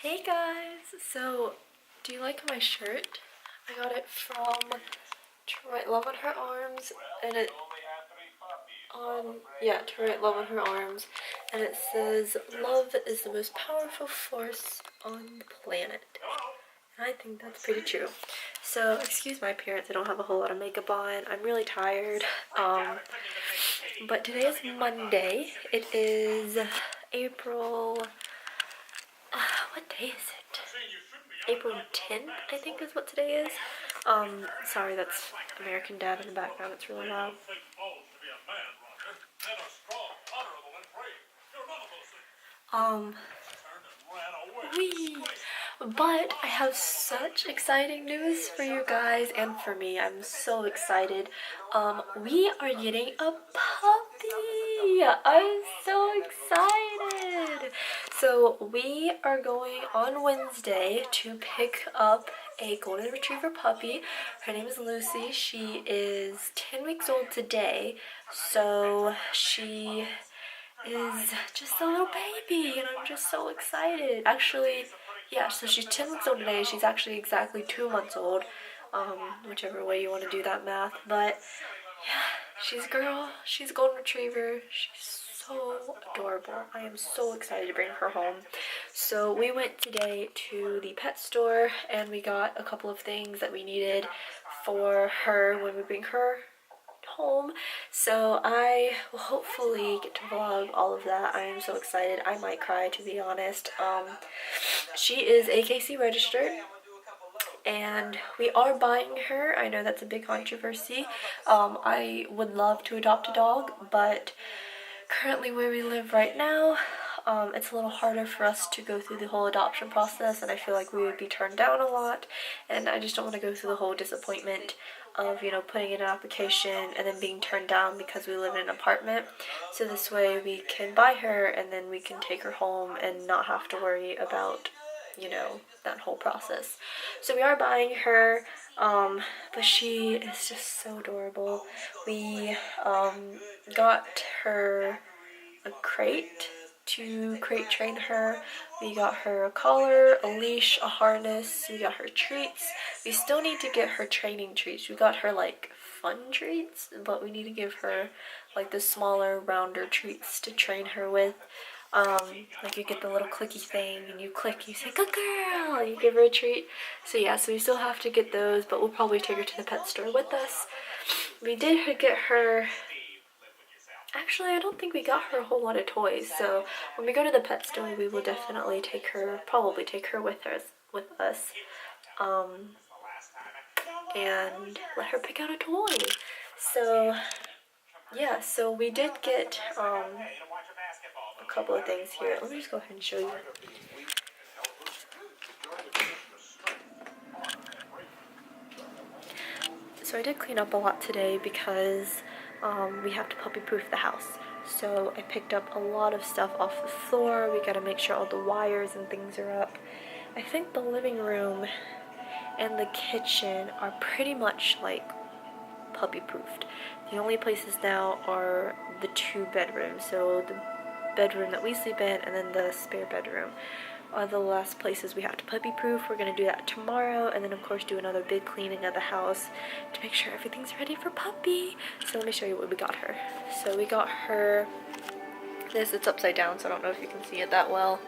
Hey guys! So, do you like my shirt? I got it from To Write Love on Her Arms, and it To Write Love on Her Arms, and it says, "Love is the most powerful force on the planet." And I think that's pretty true. So, excuse my appearance, I don't have a whole lot of makeup on. I'm really tired. But today is Monday. It is April... what day is it? April 10th, I think is what today is. Sorry, that's American Dad in the background. It's really loud. Wee. But I have such exciting news for you guys and for me. I'm so excited. We are getting a puppy. I'm so excited. So we are going on Wednesday to pick up a golden retriever puppy. Her name is Lucy. She is 10 weeks old today. So she is just a little baby, and I'm just so excited. Actually, yeah, so she's 10 weeks old today. She's actually exactly 2 months old, whichever way you want to do that math. But yeah, she's a girl. She's a golden retriever. She's so adorable. I am so excited to bring her home. So we went today to the pet store, and we got a couple of things that we needed for her when we bring her home. So I will hopefully get to vlog all of that. I am so excited. I might cry, to be honest. She is AKC registered, and we are buying her. I know that's a big controversy. I would love to adopt a dog, but currently where we live right now, it's a little harder for us to go through the whole adoption process, and I feel like we would be turned down a lot, and I just don't want to go through the whole disappointment of, putting in an application and then being turned down because we live in an apartment. So this way we can buy her, and then we can take her home and not have to worry about, that whole process. So we are buying her, but she is just so adorable. We got her a crate to crate train her. We got her a collar, a leash, a harness. We got her treats. We still need to get her training treats. We got her like fun treats, but we need to give her like the smaller, rounder treats to train her with. Like you get the little clicky thing and you click, you say good girl, and you give her a treat. So yeah, so we still have to get those, but we'll probably take her to the pet store with us. We did get her... Actually, I don't think we got her a whole lot of toys, so when we go to the pet store, we will definitely probably take her with us, and let her pick out a toy. So, yeah, so we did get, a couple of things here. Let me just go ahead and show you. So I did clean up a lot today because we have to puppy-proof the house. So I picked up a lot of stuff off the floor. We gotta make sure all the wires and things are up. I think the living room and the kitchen are pretty much like puppy-proofed. The only places now are the 2 bedrooms. So the bedroom that we sleep in and then the spare bedroom are the last places we have to puppy-proof. We're going to do that tomorrow, and then of course do another big cleaning of the house to make sure everything's ready for puppy. So let me show you what we got her. So we got her this. It's upside down, so I don't know if you can see it that well,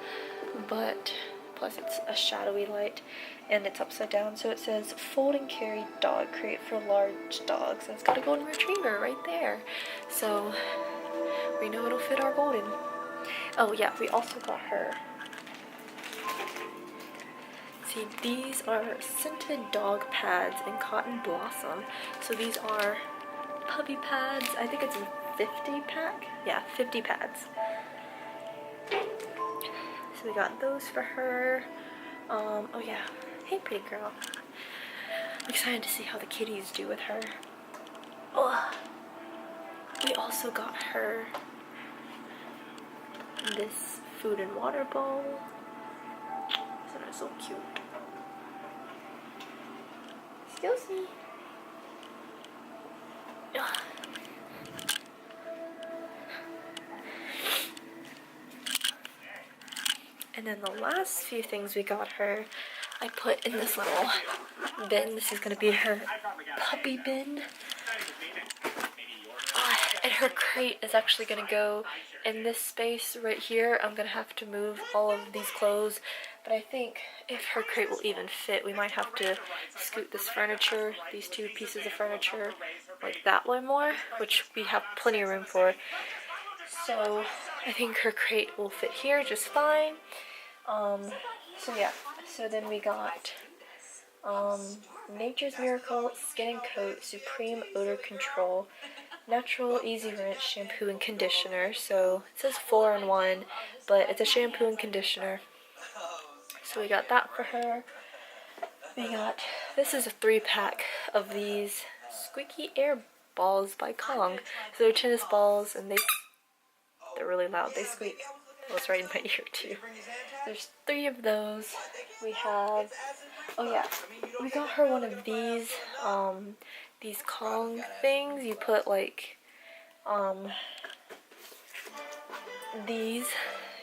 but plus it's a shadowy light, and it's upside down, so it says fold and carry dog crate for large dogs, and it's got a golden retriever right there, so we know it'll fit our golden. Oh yeah, we also got her, see, these are scented dog pads in Cotton Blossom. So these are puppy pads. I think it's a 50 pack. Yeah, 50 pads. So we got those for her. Oh yeah. Hey, pretty girl. I'm excited to see how the kitties do with her. Oh. We also got her this food and water bowl. Isn't it so cute? Excuse me. Ugh. And And then the last few things we got her, I put in this little bin. This is going to be her puppy bin. And her crate is actually going to go in this space right here. I'm going to have to move all of these clothes. But I think if her crate will even fit, we might have to scoot this furniture, these two pieces of furniture, like that way more, which we have plenty of room for. So I think her crate will fit here just fine. So yeah, so then we got Nature's Miracle Skin and Coat Supreme Odor Control Natural Easy Rinse Shampoo and Conditioner. So it says 4-in-1, but it's a shampoo and conditioner. So we got that for her. We got, this is a 3-pack of these squeaky air balls by Kong. So they're tennis balls and they're really loud. They squeak. That was right in my ear too. There's 3 of those. We have, oh yeah, we got her one of these Kong things. You put like, these,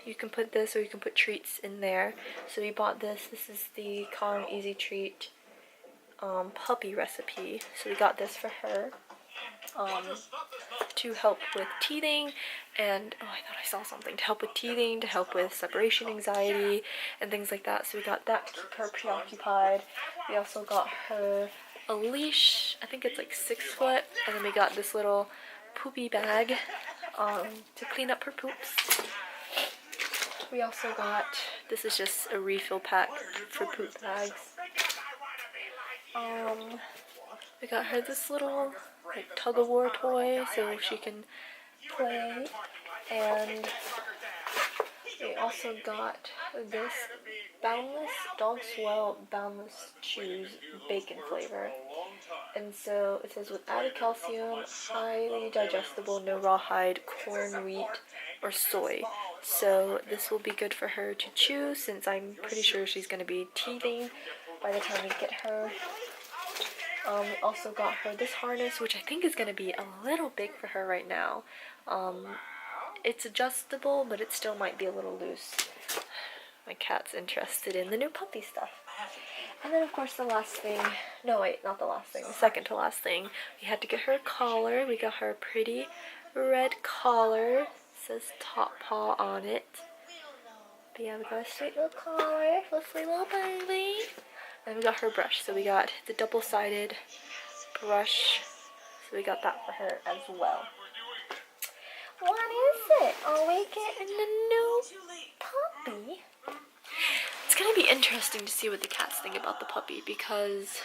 you can put this or you can put treats in there. So we bought this. This is the Kong Easy Treat puppy recipe. So we got this for her to help with teething and, oh, I thought I saw something, to help with teething, to help with separation anxiety and things like that. So we got that to keep her preoccupied. We also got her a leash. I think it's like 6 foot. And then we got this little poopy bag to clean up her poops. We also got, this is just a refill pack for poop bags. We got her this little like tug-of-war toy so she can play, and we also got this Boundless Dog Swell Boundless Chews bacon flavor. And so it says with added calcium, highly digestible, no rawhide, corn, wheat, or soy. So this will be good for her to chew since I'm pretty sure she's going to be teething by the time we get her. We also got her this harness, which I think is going to be a little big for her right now. It's adjustable, but it still might be a little loose. My cat's interested in the new puppy stuff. And then, of course, the last thing, no wait, not the last thing, the second to last thing, we had to get her a collar. We got her a pretty red collar. It says Top Paw on it. But yeah, we got a sweet little collar for a sweet little baby. And we got her brush. So we got the double-sided brush. So we got that for her as well. What is it? Are we getting a new puppy? It's gonna be interesting to see what the cats think about the puppy because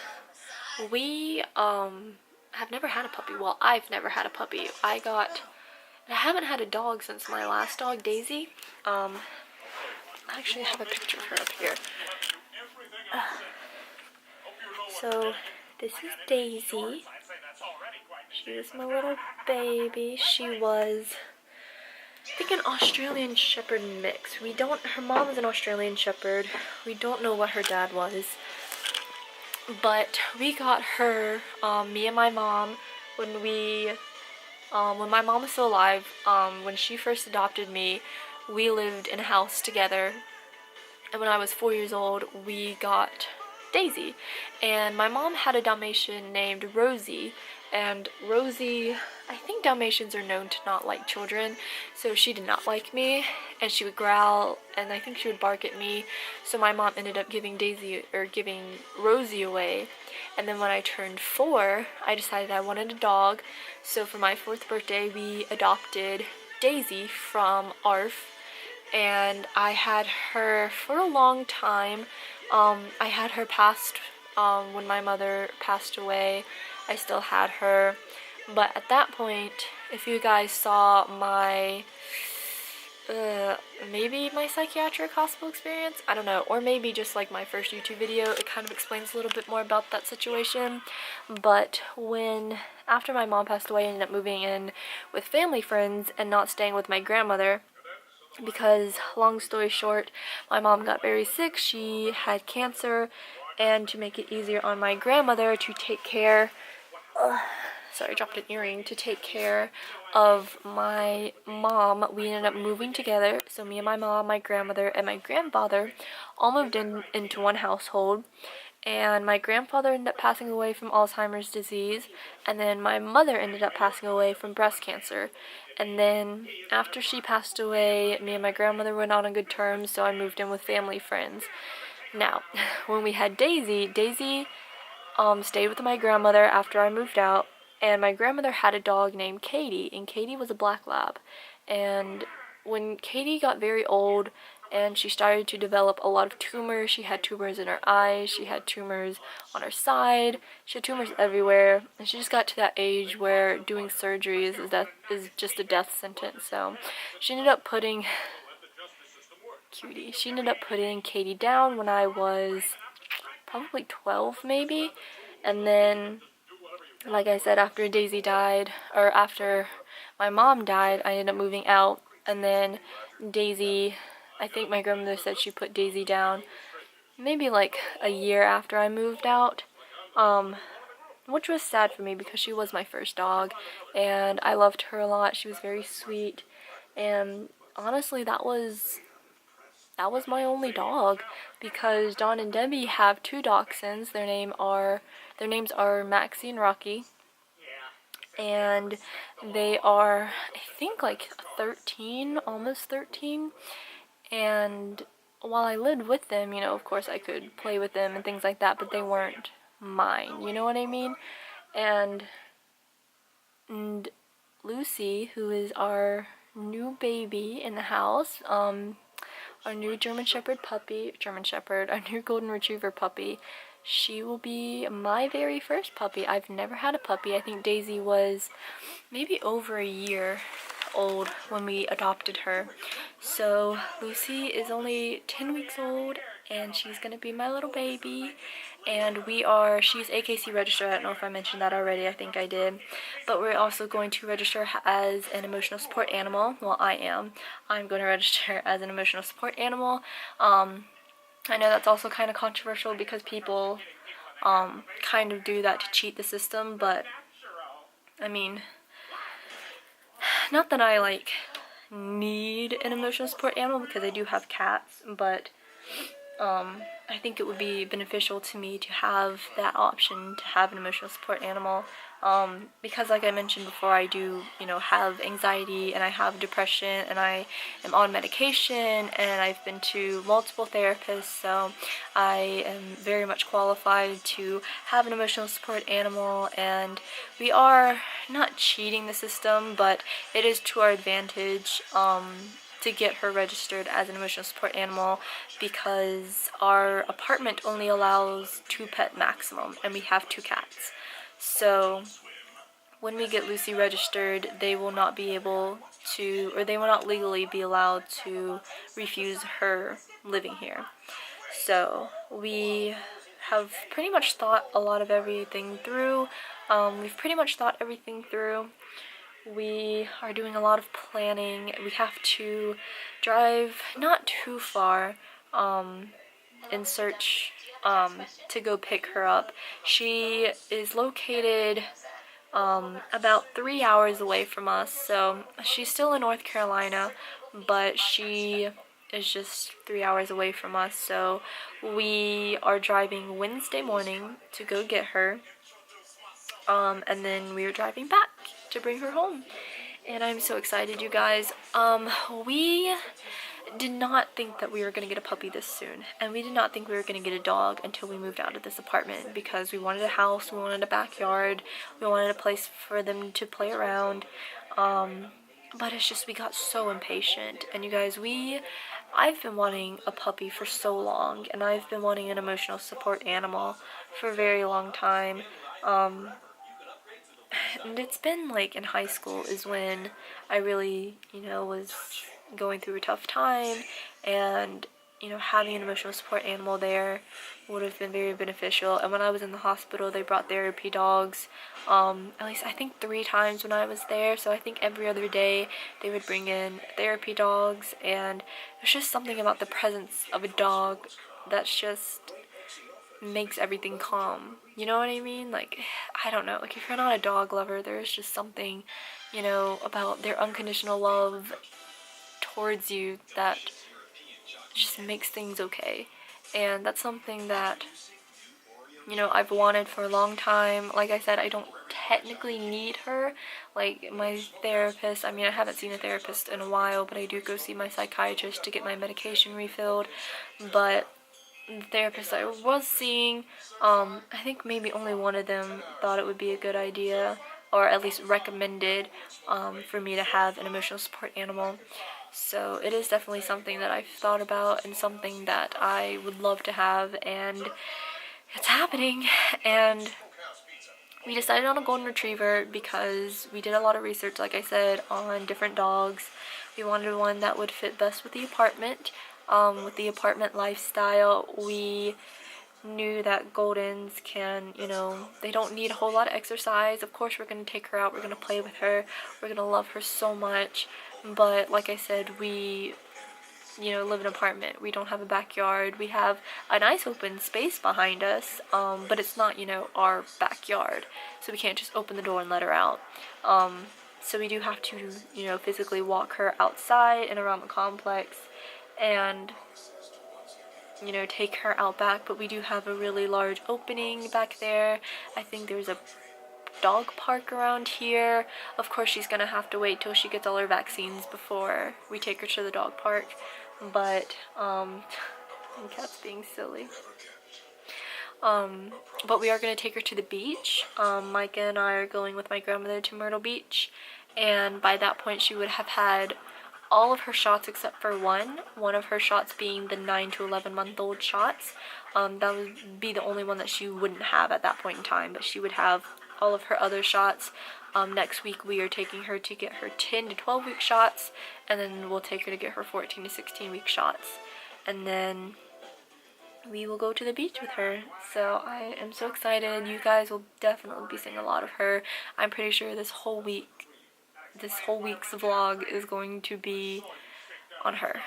we have never had a puppy. Well, I've never had a puppy. I haven't had a dog since my last dog, Daisy. I actually have a picture of her up here. So this is Daisy. She was my little baby. She was, I think, an Australian Shepherd mix. Her mom is an Australian Shepherd. We don't know what her dad was. But we got her, me and my mom, when my mom was still alive, when she first adopted me, we lived in a house together. And when I was 4 years old, we got Daisy. And my mom had a Dalmatian named Rosie. And Rosie, I think Dalmatians are known to not like children, so she did not like me, and she would growl, and I think she would bark at me, so my mom ended up giving Rosie away. And then when I turned 4, I decided I wanted a dog, so for my 4th birthday, we adopted Daisy from ARF, and I had her for a long time. I had her when my mother passed away. I still had her, but at that point, if you guys saw my, maybe my psychiatric hospital experience, I don't know, or maybe just like my first YouTube video, it kind of explains a little bit more about that situation. But after my mom passed away, I ended up moving in with family friends and not staying with my grandmother. Because, long story short, my mom got very sick, she had cancer, and to make it easier on my grandmother to take care, sorry, dropped an earring, to take care of my mom. We ended up moving together. So me and my mom, my grandmother, and my grandfather all moved into one household. And my grandfather ended up passing away from Alzheimer's disease, and then my mother ended up passing away from breast cancer. And then after she passed away, me and my grandmother were not on good terms, so I moved in with family friends. Now, when we had Daisy stayed with my grandmother after I moved out, and my grandmother had a dog named Katie, and Katie was a black lab. And when Katie got very old and she started to develop a lot of tumors, she had tumors in her eyes, she had tumors on her side, she had tumors everywhere, and she just got to that age where doing surgery is just a death sentence. So she ended up putting Katie down when I was probably 12 maybe. And then, like I said, after Daisy died, or after my mom died, I ended up moving out. And then Daisy, I think my grandmother said she put Daisy down maybe like a year after I moved out, which was sad for me because she was my first dog and I loved her a lot. She was very sweet, and honestly that was my only dog, because Dawn and Debbie have 2 dachshunds. Their names are Maxie and Rocky, and they are, I think, like 13, almost 13. And while I lived with them, you know, of course I could play with them and things like that, but they weren't mine, you know what I mean? And Lucy, who is our new baby in the house, our new our new golden retriever puppy, she will be my very first puppy. I've never had a puppy. I think Daisy was maybe over a year old when we adopted her. So Lucy is only 10 weeks old, and she's gonna be my little baby. And she's AKC registered. I don't know if I mentioned that already. I think I did. But we're also going to register as an emotional support animal. Well, I'm going to register as an emotional support animal. I know that's also kind of controversial because people kind of do that to cheat the system, but I mean, not that I like need an emotional support animal because I do have cats, but I think it would be beneficial to me to have that option to have an emotional support animal, because like I mentioned before, I do, you know, have anxiety and I have depression and I am on medication and I've been to multiple therapists, so I am very much qualified to have an emotional support animal. And we are not cheating the system, but it is to our advantage to get her registered as an emotional support animal, because our apartment only allows 2 pet maximum and we have 2 cats. So when we get Lucy registered, they will not be able to, or they will not legally be allowed to refuse her living here. So we have pretty much thought a lot of everything through. We've pretty much thought everything through. We are doing a lot of planning. We have to drive not too far in search to go pick her up. She is located about 3 hours away from us, so she's still in North Carolina, but she is just 3 hours away from us. So we are driving Wednesday morning to go get her, and then we are driving back to bring her home, and I'm so excited, you guys. We did not think that we were going to get a puppy this soon, and we did not think we were going to get a dog until we moved out of this apartment, because we wanted a house, we wanted a backyard, we wanted a place for them to play around, but it's just we got so impatient. And you guys, I've been wanting a puppy for so long, and I've been wanting an emotional support animal for a very long time. And it's been like in high school is when I really, you know, was going through a tough time, and, you know, having an emotional support animal there would have been very beneficial. And when I was in the hospital, they brought therapy dogs, at least I think 3 times when I was there. So I think every other day they would bring in therapy dogs, and there's just something about the presence of a dog that's just, makes everything calm. You know what I mean? Like, I don't know. Like, if you're not a dog lover, there's just something, you know, about their unconditional love towards you that just makes things okay. And that's something that, you know, I've wanted for a long time. Like I said, I don't technically need her. Like, my therapist, I mean, I haven't seen a therapist in a while, but I do go see my psychiatrist to get my medication refilled. But the therapist I was seeing, I think maybe only one of them thought it would be a good idea, or at least recommended, for me to have an emotional support animal. So it is definitely something that I've thought about and something that I would love to have, and it's happening. And we decided on a golden retriever because we did a lot of research, like I said, on different dogs. We wanted one that would fit best with the apartment. With the apartment lifestyle, we knew that Goldens can, you know, they don't need a whole lot of exercise. Of course, we're going to take her out, we're going to play with her, we're going to love her so much. But like I said, we, you know, live in an apartment. We don't have a backyard. We have a nice open space behind us, but it's not, you know, our backyard. So we can't just open the door and let her out. So we do have to, you know, physically walk her outside and around the complex and, you know, take her out back. But we do have a really large opening back there. I think there's a dog park around here. Of course, she's gonna have to wait till she gets all her vaccines before we take her to the dog park. But the cat's being silly. But we are gonna take her to the beach. Micah and I are going with my grandmother to Myrtle Beach, and by that point she would have had all of her shots except for one of her shots being the 9 to 11 month old shots. That would be the only one that she wouldn't have at that point in time, but she would have all of her other shots. Next week we are taking her to get her 10 to 12 week shots, and then we'll take her to get her 14 to 16 week shots, and then we will go to the beach with her. So I am so excited. You guys will definitely be seeing a lot of her. I'm pretty sure this whole week's vlog is going to be on her.